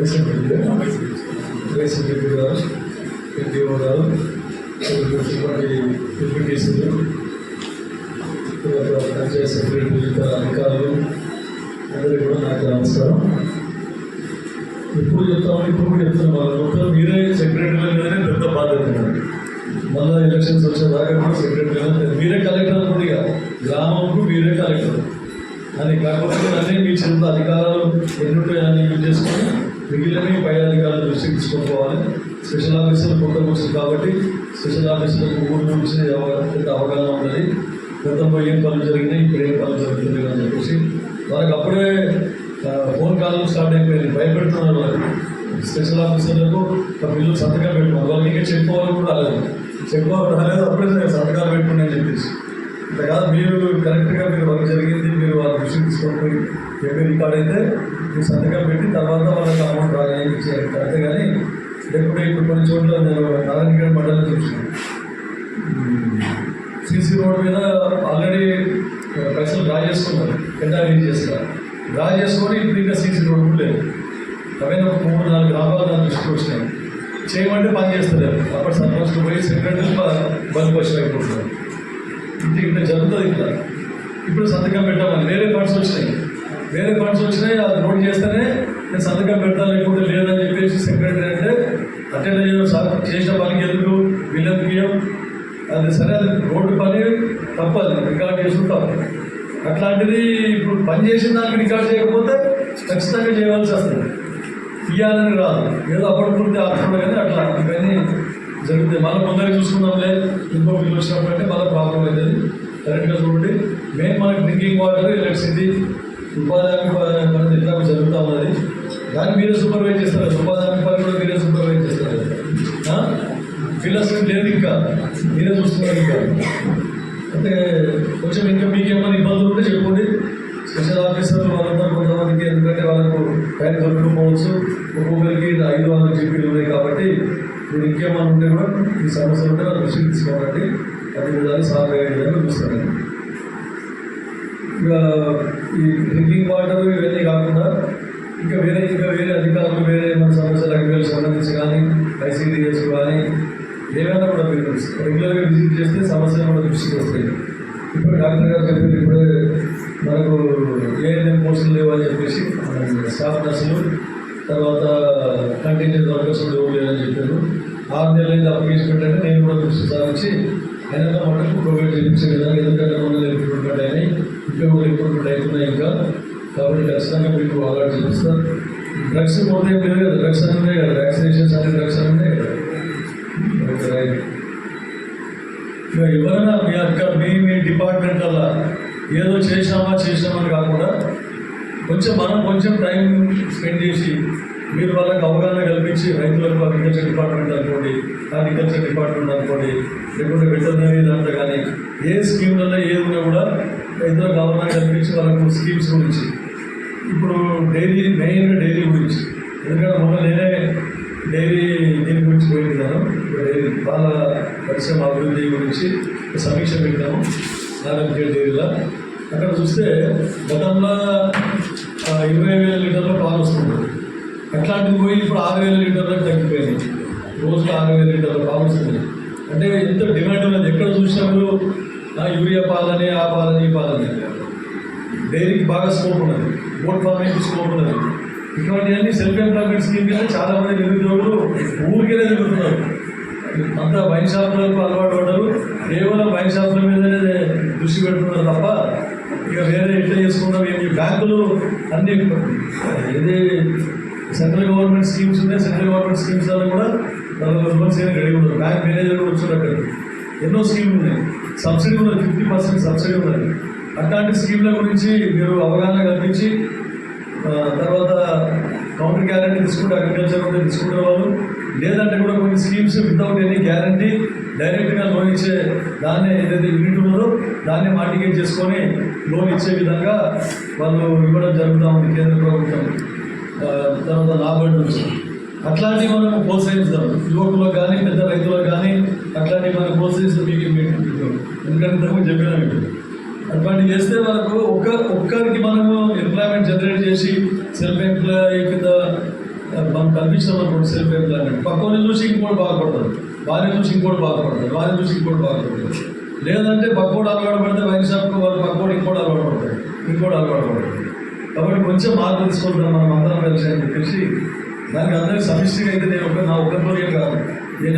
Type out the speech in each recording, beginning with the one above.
రేసిరెడ్డి గారు, ఎన్టీఓ గారు, డిప్యూటీసీలు, పంచాయత్ సెక్రటరీ, ఇతర అధికారులు అందరికీ కూడా నాకు నమస్కారం. ఇప్పుడు చెప్తున్నాం వాళ్ళ మొత్తం మీరే సెక్రటరీల మీదనే పెద్ద బాధ్యత ఉన్నది. మళ్ళీ ఎలక్షన్స్ వచ్చేదాకా కూడా సెక్రటరీ మీరే కలెక్టర్ అనుకుందిగా, గ్రామంకు మీరే కలెక్టర్ అని. కాకపోతే అన్నీ మీ చేతుల అధికారాలు ఎన్నుంటాయని యూజ్ చేసుకొని మిగిలినవి పై అధికారులు దృష్టికి తీసుకోవాలి. స్పెషల్ ఆఫీసర్లు కొత్తగా వచ్చింది కాబట్టి స్పెషల్ ఆఫీసర్లకు ఊరి గురించి పెద్ద అవగాహన ఉన్నది. గతంలో ఏం పనులు జరిగినాయి, ఇప్పుడు ఏం పనులు జరుగుతుంది అని చెప్పేసి వాళ్ళకి అప్పుడే ఫోన్ కాల్ స్టార్ట్ అయిపోయింది. భయపెడుతున్నారు వాళ్ళకి. స్పెషల్ ఆఫీసర్లకు బిల్లు సంతకాలు పెట్టుకున్నారు. వాళ్ళకి ఇంకా చెక్ పవర్ కూడా రాలేదు. చెక్ పవర్ రాలేదు, అప్పుడే సంతకాలు పెట్టుకుని అని చెప్పేసి. ఇంత కాదు, మీరు కరెక్ట్గా మీరు వర్క్ జరిగింది మీరు వాళ్ళ దృష్టికి తీసుకొని పోయి చెప్పే రికార్డ్ అయితే మీరు సంతకం పెట్టి తర్వాత వాళ్ళకి అమౌంట్ రాగానే ఇచ్చారు. అంతే కానీ లేకుంటే ఇప్పుడు కొన్ని చోట్ల నేను నారాయణగఢ మండలం చూసాను. సీసీ రోడ్ మీద ఆల్రెడీ పైసలు డ్రా చేసుకున్నారు, ఎండారీ చేస్తారు. డ్రా చేసుకొని ఇప్పుడు ఇంకా సీసీ రోడ్ కూడా లేదు. అవన్నీ ఒక 3-4 గ్రామాలు దాని దృష్టికి వచ్చినాయి. చేయమంటే పని చేస్తలేరు. అప్పుడు సర్పంచ్ పోయి సెక్రటరీ బంద్ క్వశ్చన్ అయిపోతున్నారు. ఇంత జరుగుతుంది. ఇంకా ఇప్పుడు సంతకం పెట్టామని వేరే ఫండ్స్ వచ్చినాయి. అది నోట్ చేస్తేనే నేను సంతకం పెడతాను, లేకుంటే లేదని చెప్పేసి సెక్రటరీ అంటే అటెండ్ అయ్యాం సార్. చేసిన పనికి ఎందుకు వీళ్ళకి బియ్యం అది సరే, అది రోడ్డు పని తప్పదు, రికార్డ్ చేసుకుంటాం. అట్లాంటిది ఇప్పుడు పని చేసిన దానికి రికార్డ్ చేయకపోతే ఖచ్చితంగా చేయవలసి వస్తుంది. ఇవ్వాలని రాదు, ఏదో అప్పటికూడితే ఆడుతున్నా కానీ అట్లా ఇవన్నీ జరుగుతాయి. మళ్ళీ ముందరికి చూసుకుందాంలే, ఇంకో బిల్లు వచ్చినప్పుడంటే మళ్ళీ ప్రాబ్లం అవుతుంది. కరెక్ట్గా చూడండి. మెయిన్ మనకి డ్రింకింగ్ వాటర్, ఎలక్ట్రిసిటీ, ఉపాధి హామీ పని ఎట్లా జరుగుతూ ఉన్నది. దాన్ని మీరే సూపర్వైజ్ చేస్తారు. ఉపాధి హామీ పని కూడా మీరే సూపర్వైజ్ చేస్తారు. ఫిల్లర్స్ లేదు, ఇంకా మీరే చూస్తున్నారు. ఇంకా అంటే కొంచెం ఇంకా మీకేమైనా ఇబ్బందులు ఉంటే చెప్పండి. స్పెషల్ ఆఫీసర్లు వాళ్ళందరూ కొంతమందికి, ఎందుకంటే వాళ్ళకు టైం దొరకకపోవచ్చు. ఒక్కొక్కరికి 5-6 జీపీలు ఉన్నాయి కాబట్టి మీరు ఇంకేమైనా ఉంటే కూడా ఈ సమస్యలు ఉంటే వాళ్ళు దృష్టికి తీసుకోవాలండి. అది విధాలు సాల్వ్ అయ్యే విధంగా చూస్తారండి. ఇక ఈ డ్రింకింగ్ వాటర్ ఇవన్నీ కాకుండా ఇంకా వేరే అధికారులు వేరే మన సమస్యలు అగ్రికల్చర్ సంబంధించి కానీ ఐసీడీఎస్ కానీ ఏమైనా కూడా మీరు రెగ్యులర్గా విజిట్ చేస్తే సమస్యలు కూడా దృష్టికి వస్తాయి. ఇప్పుడు డాక్టర్ గారు చెప్పారు, ఇప్పుడే మనకు ఏఎన్ఎం పోస్టులు లేవు అని చెప్పేసి స్టాఫ్ నర్సులు, తర్వాత కంటిన్యూస్ వర్కర్స్ ఎవరు లేదని చెప్పారు. 6 నెలలు అప్లికేషన్ పెట్టండి, నేను కూడా దృష్టి సాధించి అయినా మటుకు ప్రొవైడ్ చేయించే విధంగా, ఎందుకంటే ఉన్న రిక్రూట్మెంట్ అయినాయి, ఇంకా కూడా రిక్రూట్మెంట్ అవుతున్నాయి ఇంకా. కాబట్టి ఖచ్చితంగా మీకు అలర్ట్ చేపిస్తారు. డ్రగ్స్ పోతే లేదు కదా, డ్రగ్స్ అని ఉన్నాయి కదా, వ్యాక్సినేషన్స్ అనే డ్రగ్స్ అని ఉన్నాయి కదా. ఇక ఎవరైనా మీ డిపార్ట్మెంట్ వల్ల ఏదో చేసామని కాకుండా కొంచెం టైం స్పెండ్ చేసి మీరు వాళ్ళకి అవగాహన కల్పించి, రైతులకు అగ్రికల్చర్ డిపార్ట్మెంట్ అనుకోండి, హార్టికల్చర్ డిపార్ట్మెంట్ అనుకోండి, లేకుంటే వెటర్నరీ దాంట్లో కానీ ఏ స్కీమ్లలో ఏది ఉన్నా కూడా రైతులకు అవగాహన కల్పించి వాళ్ళకు స్కీమ్స్ గురించి, ఇప్పుడు మెయిన్గా డైరీ గురించి, ఎందుకంటే మొన్న నేనే డైరీ దీని గురించి పోయింటాను. డైరీ పాల పరిశ్రమ అభివృద్ధి గురించి సమీక్ష పెట్టాము నారాయణగఢ డైరీలో. అక్కడ చూస్తే గతంలో 20,000 లీటర్ల పాలు వస్తుంది. అట్లాంటిది పోయి ఇప్పుడు 6,000 లీటర్లకు తగ్గిపోయింది. రోజుకి 6,000 లీటర్ల పాలు వస్తుంది. అంటే ఎంత డిమాండ్ ఉన్నది. ఎక్కడ చూసినప్పుడు యూరియా పాలని, ఆ పాలని, ఈ పాలని. డైరీకి బాగా స్కోప్ ఉన్నది, గోట్ ఫార్మింగ్కి స్కోప్ ఉన్నది. ఇటువంటివన్నీ సెల్ఫ్ ఎంప్లాయ్మెంట్ స్కీమ్ కింద చాలామంది నిరుద్యోగులు ఊరికేనే తిరుగుతున్నారు. అంతా వైన్ షాపులకు అలవాటు పడ్డారు, కేవలం వైన్ షాపుల మీదనే దృష్టి పెడుతున్నారు తప్ప ఇక వేరే ఎట్లా చేసుకున్నాం ఏమి. బ్యాంకులు అన్ని ఏది సెంట్రల్ గవర్నమెంట్ స్కీమ్స్ ఉన్నాయి, సెంట్రల్ గవర్నమెంట్ స్కీమ్స్ వల్ల కూడా 40 రూపాయలు సేమ్ రెడీ ఉన్నారు. బ్యాంక్ మేనేజర్ కూడా వచ్చారు. అక్కడ ఎన్నో స్కీమ్లు ఉన్నాయి, సబ్సిడీ ఉన్నది, 50% సబ్సిడీ ఉన్నది. అట్లాంటి స్కీమ్ల గురించి మీరు అవగాహన కల్పించి తర్వాత కౌంటర్ గ్యారంటీ తీసుకుంటే అగ్రికల్చర్ ఉంటే తీసుకుంటే వాళ్ళు, లేదంటే కూడా కొన్ని స్కీమ్స్ వితౌట్ ఎనీ గ్యారంటీ డైరెక్ట్గా లోన్ ఇచ్చే దాన్ని ఏదైతే యూనిట్ ఉన్నదో దాన్ని మార్టిగేజ్ చేసుకొని లోన్ ఇచ్చే విధంగా వాళ్ళు ఇవ్వడం జరుగుతూ ఉంది కేంద్ర ప్రభుత్వం. తర్వాత నాబార్డు నుంచి అట్లాంటివి మనం ప్రోత్సహిస్తాం. యువకులకు కానీ పెద్ద రైతులకు కానీ అట్లాంటివి మనం ప్రోత్సహిస్తాం. ఎందుకంటే ఇంతకుముందు చెప్పినా మీకు అట్లాంటివి చేస్తే మనకు ఒక్కరికి మనము ఎంప్లాయ్మెంట్ జనరేట్ చేసి సెల్ఫ్ ఎంప్లాయ్ కింద మనం కల్పించడం అనుకోండి సెల్ఫ్ ఎంప్లాయ్మెంట్, పక్కని చూసి ఇంకోటి బాగుపడతారు, వారిని చూసి ఇంకోటి బాగుపడతారు, వారిని చూసి ఇంకోటి బాగుపడతారు. లేదంటే పక్కోడు అలవాటు పడితే వైన్ షాప్కి వాళ్ళు పక్కోడు ఇంకోటి అలవాటు పడతారు, ఇంకోటి అలవాటు పడతారు. కాబట్టి కొంచెం మార్పు తీసుకుంటాం మనం అందరం కలిసి అని చెప్పేసి దానికి అందరికీ సమిష్టిగా అయితే నేను నా ఒక్కరితో కాదు, నేను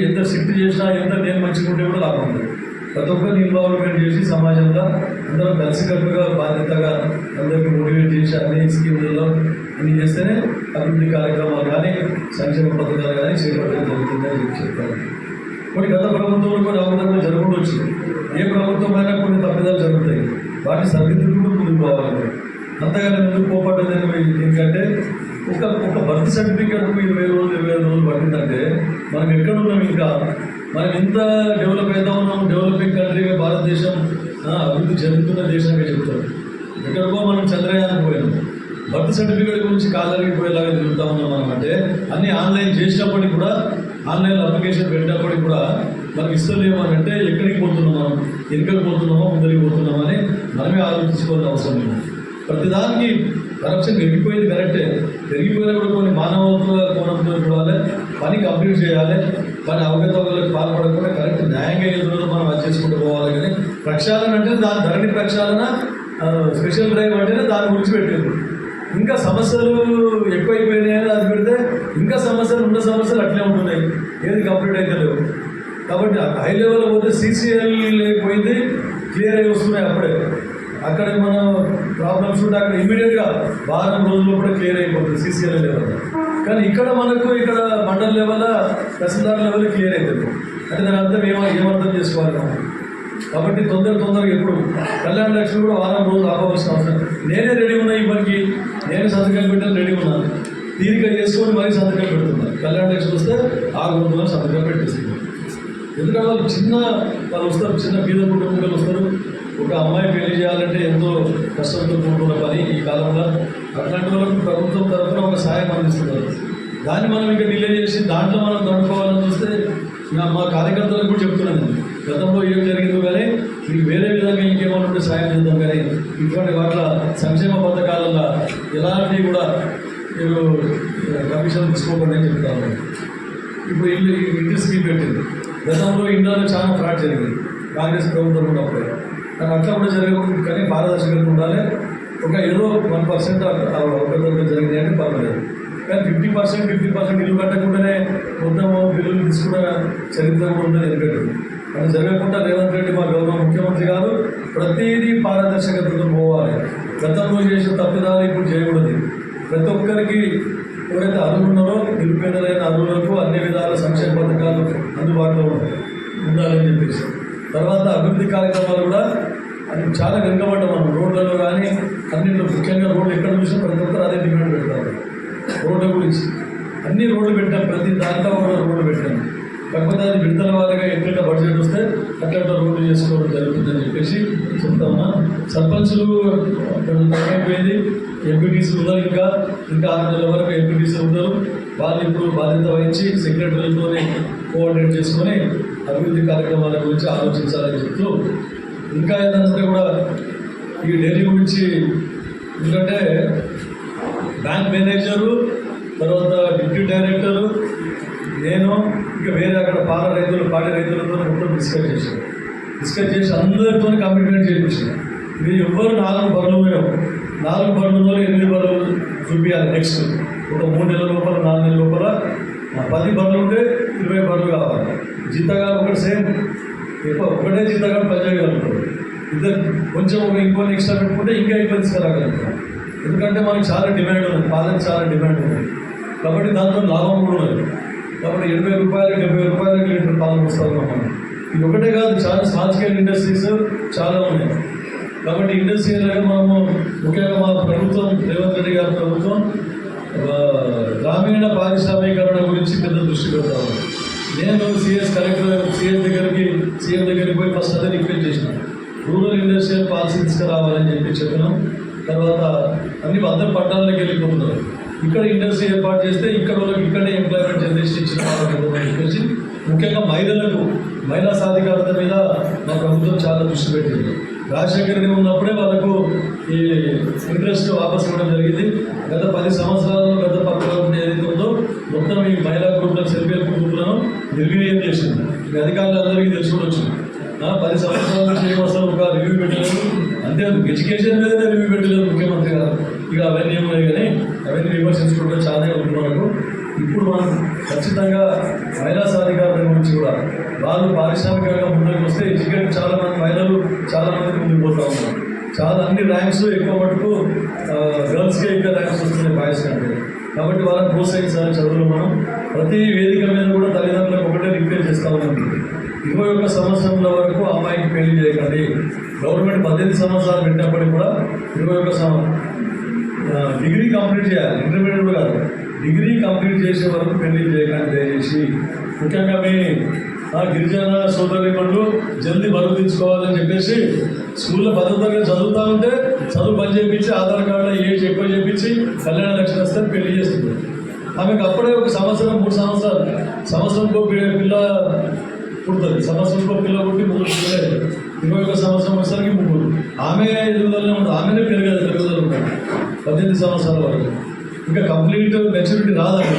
ఎంత శక్తి చేసినా నేను మంచిగా ఉంటే కూడా లాభం ఉంది. ప్రతి ఒక్కరిని ఇన్వాల్వ్మెంట్ చేసి సమాజంలో అందరం కలిసికట్టుగా బాధ్యతగా అందరికీ మోటివేట్ చేసి అన్ని స్కీములలో అన్ని చేస్తేనే అభివృద్ధి కార్యక్రమాలు కానీ సంక్షేమ పథకాలు కానీ చేపట్టడం జరుగుతుందని చెప్తాను. కొన్ని గత ప్రభుత్వంలో కొన్ని అవగాహన జరగవచ్చు, ఏ ప్రభుత్వమైనా కొన్ని తప్పిదాలు జరుగుతాయి, వాటిని సరిదిద్దుకుంటూ ముందుకు పోవాలి. అంతగానే ముందుకు పోపడ్డది ఎందుకంటే ఒక బర్త్ సర్టిఫికేట్కు 20 రోజులు పట్టిందంటే మనం ఎక్కడున్నాం, ఇంకా మనం ఎంత డెవలప్ అవుతా ఉన్నాం, డెవలపింగ్ కంట్రీగా భారతదేశం అభివృద్ధి చెందుతున్న దేశంగా చెప్తాం. ఎక్కడికో మనం చంద్రయానం పోయాం, బర్త్ సర్టిఫికేట్ గురించి కాలరికి పోయేలాగా తిరుగుతూ ఉన్నాం. మనం అంటే అన్నీ ఆన్లైన్ చేసినప్పటికీ కూడా, ఆన్లైన్ అప్లికేషన్ పెట్టినప్పటికీ కూడా మనకి ఇస్తలేము అని అంటే ఎక్కడికి పోతున్నాం, మనం ఎక్కడికి పోతున్నామో ముందరికి పోతున్నామో అని మనమే ఆలోచించుకోవాల్సిన అవసరం లేదు. ప్రతిదానికి కరప్షన్ పెరిగిపోయింది కరెక్టే, పెరిగిపోయినా కూడా కొన్ని మానవత్వ కోణంతో చూడాలి, పని కంప్లీట్ చేయాలి, పని అవగతవలకు పాల్పడకుండా కరెక్ట్ న్యాయంగా ఎదురు మనం అది చేసుకుంటూ పోవాలి. కానీ ప్రక్షాళన అంటే దాని ధరణి ప్రక్షాళన స్పెషల్ డ్రైవ్ అంటేనే దాని గురించి పెట్టింది. ఇంకా సమస్యలు ఎక్కువైపోయినాయని అది పెడితే ఇంకా ఉన్న సమస్యలు అట్లే ఉంటున్నాయి, ఏది కంప్లీట్ అయితే లేవు. కాబట్టి హై లెవెల్లో పోతే CCL లేకపోయింది, క్లియర్ అయ్యి వస్తున్నాయి అప్పుడే. అక్కడ మనం ప్రాబ్లమ్స్ ఉంటే అక్కడ ఇమీడియట్గా వారం రోజుల్లో కూడా క్లియర్ అయిపోతుంది CCL లెవెల్. కానీ ఇక్కడ మనకు ఇక్కడ మండల లెవెల్, తహసీల్దార్ లెవెల్ క్లియర్ అవుతుంది. అంటే దాని అర్థం ఏమర్థం చేసుకోవాలి మనం. కాబట్టి తొందరగా ఎప్పుడు కళ్యాణ లక్ష్మి కూడా వారం రోజులు ఆపవలసిన అవసరం. నేనే రెడీ ఉన్నా, ఇప్పటికి నేను సంతకాలు పెట్టాను, రెడీ ఉన్నాను, తీరిక చేసుకొని మరీ సంతకాలు పెడుతున్నాను. కళ్యాణ లక్ష్మి వస్తే ఆ గుంపులో సంతకాలు పెట్టేస్తున్నాను. ఎందుకంటే వాళ్ళు వస్తారు, చిన్న బీద కుటుంబాలు వస్తారు. ఒక అమ్మాయి పెళ్లి చేయాలంటే ఎంతో కష్టంతో కూడుకున్న పని ఈ కాలంలో. అట్లాంటి వాళ్ళకు ప్రభుత్వం తరఫున ఒక సాయం అందిస్తున్నారు. దాన్ని మనం ఇంకా డిలే చేసి దాంట్లో మనం తడుకోవాలని చూస్తే మా కార్యకర్తలకు కూడా చెప్తున్నాను, గతంలో ఏం జరిగిందో కానీ మీకు వేరే విధంగా ఇంకేమైనా ఉంటే సాయం చేద్దాం. కానీ ఇటువంటి వాటిలో సంక్షేమ పథకాలలో ఎలాంటివి కూడా మీరు కమిషన్ తీసుకోకుండా చెప్తాను. ఇప్పుడు ఇంటి స్కీమ్ పెట్టింది, గతంలో ఇండియాలో చాలా ఫ్రాడ్ జరిగింది కాంగ్రెస్ ప్రభుత్వం ఉన్నప్పుడు. కానీ అట్లా కూడా జరగకూడదు, కానీ పారదర్శకంగా ఉండాలి. ఏదో 1% అవకతవకలు జరిగింది అంటే పర్వాలేదు. కానీ 50% ఇల్లు కట్టకుండానే మొత్తం బిల్లులు తీసుకున్న చరిత్ర కూడా ఉందని ఎందుకంటే అది జరగకుండా రేవంత్ రెడ్డి మా గౌరవ ముఖ్యమంత్రి గారు ప్రతిదీ పారదర్శకతతో పోవాలి. గతంలో చేసిన తప్పిదాలు ఇప్పుడు చేయకూడదు. ప్రతి ఒక్కరికి ఎవరైతే అర్హులు ఉన్నారో నిరుపేదలైన అర్హులకు అన్ని విధాల సంక్షేమ పథకాలు అందుబాటులో ఉండాలని చెప్పేసి. తర్వాత అభివృద్ధి కార్యక్రమాలు కూడా అది చాలా వెనుకబడ్డాం మనం. రోడ్లలో కానీ అన్నింటిలో, ముఖ్యంగా రోడ్లు ఎక్కడ చూసినా ప్రతి ఒక్కరు అదే డిమాండ్ పెడతారు. రోడ్ల గురించి అన్ని రోడ్లు పెట్టాం, ప్రతి దాంట్లో కూడా రోడ్లు పెట్టాం. కాకపోతే అది విడుదల వారిగా ఎట్లా బడ్జెట్ వస్తే అట్లా రోడ్లు చేసుకోవడం జరుగుతుందని చెప్పేసి చెప్తామా. సర్పంచులు తగ్గిపోయింది, ఎంపీటీసీ ఉన్నారు, ఇంకా 6 నెలల వరకు ఎంపీటీసీ ఉంటారు. వాళ్ళు ఇప్పుడు బాధ్యత వహించి సెక్రటరీలతో కోఆర్డినేట్ చేసుకొని అభివృద్ధి కార్యక్రమాల గురించి ఆలోచించాలని చెప్తూ, ఇంకా ఏదంటే కూడా ఈ డైరీ గురించి, ఎందుకంటే బ్యాంక్ మేనేజరు, తర్వాత డిప్యూటీ డైరెక్టరు, నేను ఇంకా వేరే అక్కడ పాడి రైతులతో మొత్తం డిస్కస్ చేసి అందరితో కమిట్మెంట్ చేయించాను. మీరు ఎవ్వరు 4 బర్రెలు పోయావు, 4 బర్రెలలో 8 బర్రెలు చూపించాలి. నెక్స్ట్ ఒక 3 నెలల లోపల 4 నెలల లోపల 10 బర్రెలు ఉంటే 20 బర్రెలు కావాలి. జీతగాలు ఒకటి సేమ్, ఒకటే జీతగాలు పనిచేయగలుగుతారు. ఇద్దరు కొంచెం ఇంకొన్ని ఎక్స్ట్రా పెట్టుకుంటే ఇంకా ఎక్కువ తీసుకురాగలుగుతాం. ఎందుకంటే మనకి చాలా డిమాండ్ ఉంది, పాలన చాలా డిమాండ్ ఉంది. కాబట్టి దాంతో లాభం కూడా ఉంది. కాబట్టి 80 రూపాయలు 70 రూపాయలకి లీటర్ పాలు వస్తాం మనం. ఇది ఒకటే కాదు, చాలా స్మాల్ స్కేల్ ఇండస్ట్రీస్ చాలా ఉన్నాయి. కాబట్టి ఇండస్ట్రియల్గా మనము ముఖ్యంగా మా ప్రభుత్వం, రేవంత్ రెడ్డి గారి ప్రభుత్వం గ్రామీణ పారిశ్రామీకరణ గురించి పెద్ద దృష్టి పెడతాము. నేను సీఎం దగ్గరికి పోయి ఫస్ట్ అదే రిక్వెస్ట్ చేసిన, రూరల్ ఇండస్ట్రియల్ పాలసీ తీసుకురావాలని చెప్పినాం. తర్వాత అన్ని అందరు పట్టణాలకు వెళ్ళిపోతున్నారు. ఇక్కడ ఇండస్ట్రీ ఏర్పాటు చేస్తే ఇక్కడ వాళ్ళకి ఇక్కడే ఎంప్లాయ్మెంట్ జనరేషన్ ఇచ్చిన వాళ్ళని చెప్పేసి, ముఖ్యంగా మహిళా సాధికారత మీద మా ప్రభుత్వం చాలా దృష్టి పెట్టింది. రాజశేఖర రెడ్డి ఉన్నప్పుడే వాళ్ళకు ఈ ఇంట్రెస్ట్ వాపస్ ఇవ్వడం జరిగింది. గత 10 సంవత్సరాలలో, గత ఎడ్యుకేషన్ మీదనే రివ్యూ పెట్టలేదు ముఖ్యమంత్రి గారు. ఇక అవన్నీ ఉన్నాయి కానీ అవన్నీ విమర్శించుకుంటే చాలా ఉంది మనకు. ఇప్పుడు మనం ఖచ్చితంగా మహిళా సాధికారత గురించి కూడా వాళ్ళు పారిశ్రామికంగా ముందుకు వస్తే ఎడ్యుకేట్ చాలా మంది మహిళలు చాలా మంది ముందుకు పోతా ఉన్నారు. చాలా అన్ని ర్యాంక్స్ ఎక్కువ మటుకు గర్ల్స్కే ఎక్కువ ర్యాంక్స్ వస్తున్నాయి బాయ్స్ కంటే. కాబట్టి వాళ్ళని ప్రోత్సహించాలి చదువులు. మనం ప్రతి వేదిక మీద కూడా తల్లిదండ్రులకు ఒకటే రిక్వెస్ట్ చేస్తూ ఉన్నాం, 21 సంవత్సరంల వరకు అమ్మాయికి పెళ్లి చేయకండి. గవర్నమెంట్ 18 సంవత్సరాలు పెట్టినప్పటికీ కూడా 21 డిగ్రీ కంప్లీట్ చేయాలి, ఇంటర్మీడియట్ కాదు, డిగ్రీ కంప్లీట్ చేసే వరకు పెళ్లి చేయకండి దయచేసి. ముఖ్యంగా మీ గిరిజన సోదరిమణులు జల్దీ బరువు తీసుకోవాలని చెప్పేసి స్కూల్లో భద్రతగా చదువుతూ ఉంటే చదువు పని చేయించి ఆధార్ కార్డులో ఏజ్ ఎక్కువ చేయించి కళ్యాణ లక్ష్యం వస్తే పెళ్లి చేస్తుంది. ఆమెకు అప్పుడే ఒక సంవత్సరం 3 సంవత్సరాలు సంవత్సరంకో పిల్ల పుడుతుంది. సంవత్సరంకో పిల్ల పుట్టి 3 పిల్లలు 21 సంవత్సరం వచ్చేసరికి 3. ఆమె ఎదుగుదలనే ఉంటుంది, ఆమెనే పెరుగుదల ఉంటుంది 18 సంవత్సరాల వరకు. ఇంకా కంప్లీట్ మెచ్యూరిటీ రాదండి.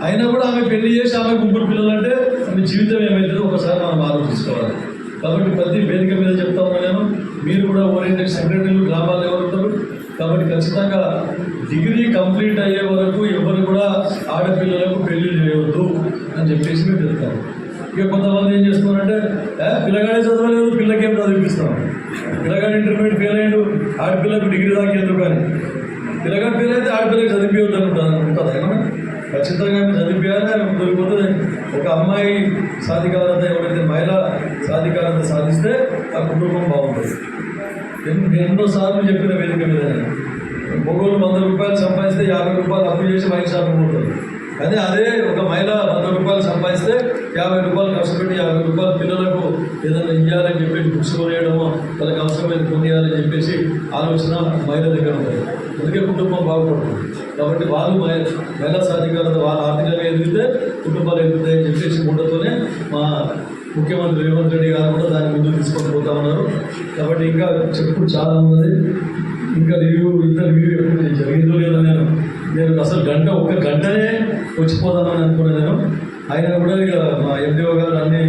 అయినా కూడా ఆమె పెళ్లి చేసి ఆమె 3 పిల్లలు అంటే ఆమె జీవితం ఏమవుతుందో ఒకసారి మనం ఆలోచించుకోవాలి. కాబట్టి ప్రతి వేదిక మీద చెప్తా ఉన్నాను, మీరు కూడా ఓరియంటెడ్ సెక్రటరీలు గ్రామాల్లో ఎవరు ఉంటారు. కాబట్టి ఖచ్చితంగా డిగ్రీ కంప్లీట్ అయ్యే వరకు ఎవరు కూడా ఆడపిల్లలకు పెళ్లి చేయవద్దు అని చెప్పేసి మేము చెప్తాము. ఇక కొంతమంది ఏం చేస్తున్నారంటే పిల్లగాడే చదవలేదు, పిల్లకేం చదివిపిస్తాం, పిల్లగాడు ఇంటర్మీడియట్ ఫెయిల్ అయ్యాడు, ఆడపిల్లకు డిగ్రీ దాకా ఎందుకు కానీ పిల్లగాడు ఫెయిల్ అయితే ఆడపిల్లకి చదివిపోవద్దు అనుకుంటుంది ఏమన్నా. ఖచ్చితంగా చదివిపోయాలని దొరికిపోతుంది. ఒక అమ్మాయి సాధికారత, ఎవరైతే మహిళా సాధికారత సాధిస్తే ఆ కుటుంబం బాగుంటుంది. ఎన్నోసార్లు చెప్పిన వేదిక మీద మొగోళ్ళు 100 రూపాయలు సంపాదిస్తే 50 రూపాయలు అప్పు చేసి వైన్ షాప్ పోతుంది. అదే ఒక మహిళ 100 రూపాయలు సంపాదిస్తే 50 రూపాయలు కష్టపెట్టి 50 రూపాయలు పిల్లలకు ఏదైనా ఇవ్వాలని చెప్పేసి బుక్స్ కొనేయడమో వాళ్ళకి అవసరమైన కొనియాలని చెప్పేసి ఆలోచన మహిళ దగ్గర ఉంటుంది. అందుకే కుటుంబం బాగుపడుతుంది. కాబట్టి వాళ్ళు మహిళా సాధికారత వాళ్ళ ఆర్థికంగా ఎదిగితే కుటుంబాలు ఎదుగుతాయని చెప్పేసి ఉండతోనే మా ముఖ్యమంత్రి రేవంత్ రెడ్డి గారు కూడా దాన్ని ముందుకు తీసుకొని పోతా ఉన్నారు. కాబట్టి ఇంకా చెప్పు చాలా ఉన్నది. ఇంకా రివ్యూ ఎప్పుడు జరిగిందో లేదో నేను అసలు ఒక్క గంటనే వచ్చిపోదామని అనుకున్నాను నేను. ఆయన కూడా ఇక మా ఎండిఓ గారు అన్ని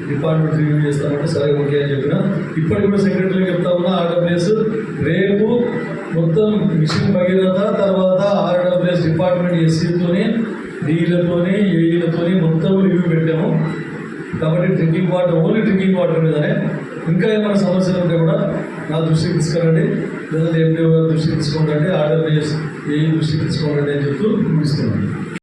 డిపార్ట్మెంట్ రివ్యూ చేస్తామంటే సరే ఓకే అని చెప్పిన. ఇప్పటికి కూడా సెక్రటరీ చెప్తా ఉన్నా ఆర్డబ్ల్యూఎస్ రేపు మొత్తం మిషన్ భగీరథ తర్వాత ఆర్డబ్ల్యూఎస్ డిపార్ట్మెంట్ ఎస్సీతోని డీలతోని ఏఈలతోని మొత్తం రివ్యూ పెట్టాము. కాబట్టి drinking water only drinking water మీదనే. ఇంకా ఏమైనా సమస్యలు ఉంటే కూడా నా దృష్టికి తీసుకురండి, లేదంటే ఎండిఓ గారి దృష్టికి తీసుకోండి, ఆర్డబ్ల్యూఎస్ ఏఈ దృష్టికి తీసుకోండి అని చెప్తూ ముగిస్తున్నాను.